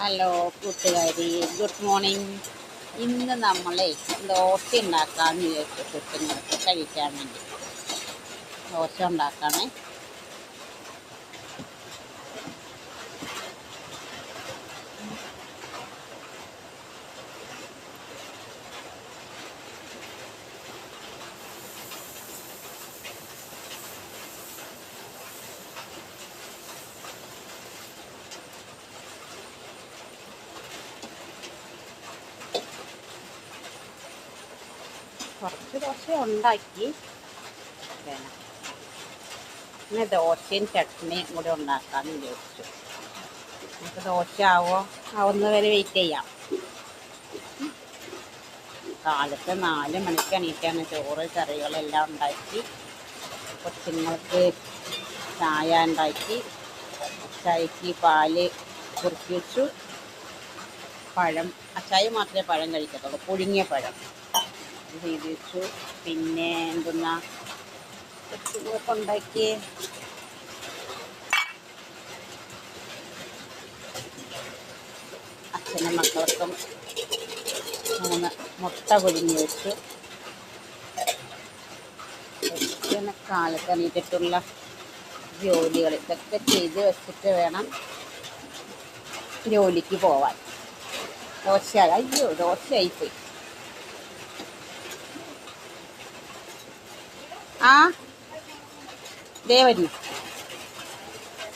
Hello കൂട്ടുകാരി, good morning. ഇന്ന് നമ്മളെ ദോശ ഉണ്ടാക്കാമെന്ന് വിചാരിച്ചു. കുട്ടിങ്ങൾക്ക് കഴിക്കാൻ വേണ്ടി ദോശ ഉണ്ടാക്കണേ. കുറച്ച് ദോശ ഉണ്ടാക്കി വേണം. പിന്നെ ദോശയും ചട്നിയും കൂടി ഉണ്ടാക്കാമെന്ന് വിചാരിച്ചു. നമുക്ക് ദോശ ആവുന്ന വരെ വെയിറ്റ് ചെയ്യാം. കാലത്ത് 4 മണിക്ക് എണീറ്റാണ് ചോറ് കറികളെല്ലാം ഉണ്ടാക്കി. കൊച്ചുങ്ങൾക്ക് ചായ ഉണ്ടാക്കി. ചായക്ക് പാല് കുറുക്കി വെച്ചു. പഴം, അച്ചായ മാത്രമേ പഴം കഴിക്കത്തുള്ളൂ, പുഴുങ്ങിയ പഴം ചെയ്ത് വെച്ചു. പിന്നെ എന്തെന്നാ കൊച്ചുങ്ങളൊക്കെ ഉണ്ടാക്കി. അച്ഛനും മക്കൾക്കും 3 മുട്ട പൊരിഞ്ഞ് വെച്ചു. പിന്നെ കാലത്ത് എണീറ്റിട്ടുള്ള ജോലികൾ ഇതൊക്കെ ചെയ്ത് വെച്ചിട്ട് വേണം ജോലിക്ക് പോവാൻ. ദോശയായിപ്പോയി. ദേ വരുന്നു.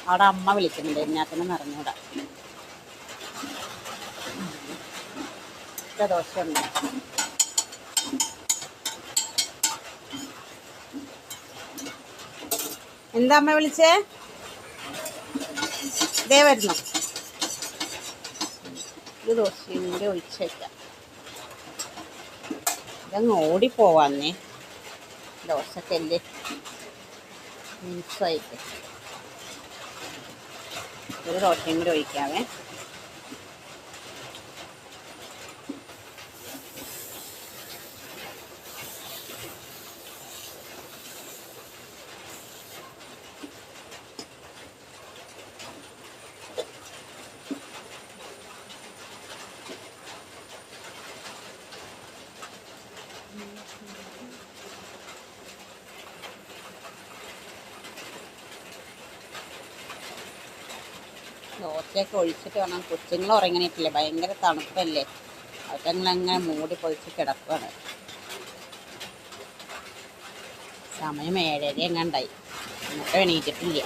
അവിടെ അമ്മ വിളിക്കുന്നുണ്ട്, എന്നാത്തിനെന്ന് അറിഞ്ഞൂടാ. ദോശ ഉണ്ട്. എന്താ അമ്മ വിളിച്ചേ? ദേ വരുന്നു. ഒരു ദോശയും കൂടി ഒഴിച്ചേക്കാം. ഇതങ്ങ് ഓടിപ്പോവാന്നേ ദോശക്കല്ലേ മിക്സായിട്ട്. ഒരു ദോശയും കൂടി ഒഴിക്കാവേ. ദോശയൊക്കെ ഒഴിച്ചിട്ട് വേണം. കൊച്ചുങ്ങൾ ഉറങ്ങണിട്ടില്ല, ഭയങ്കര തണുപ്പല്ലേ. അവറ്റങ്ങളങ്ങനെ മൂടി പൊതിച്ച് കിടക്കുകയാണ്. സമയം 7:30 എങ്ങാണ്ടായി, എന്നിട്ട് എണീറ്റിട്ടില്ല.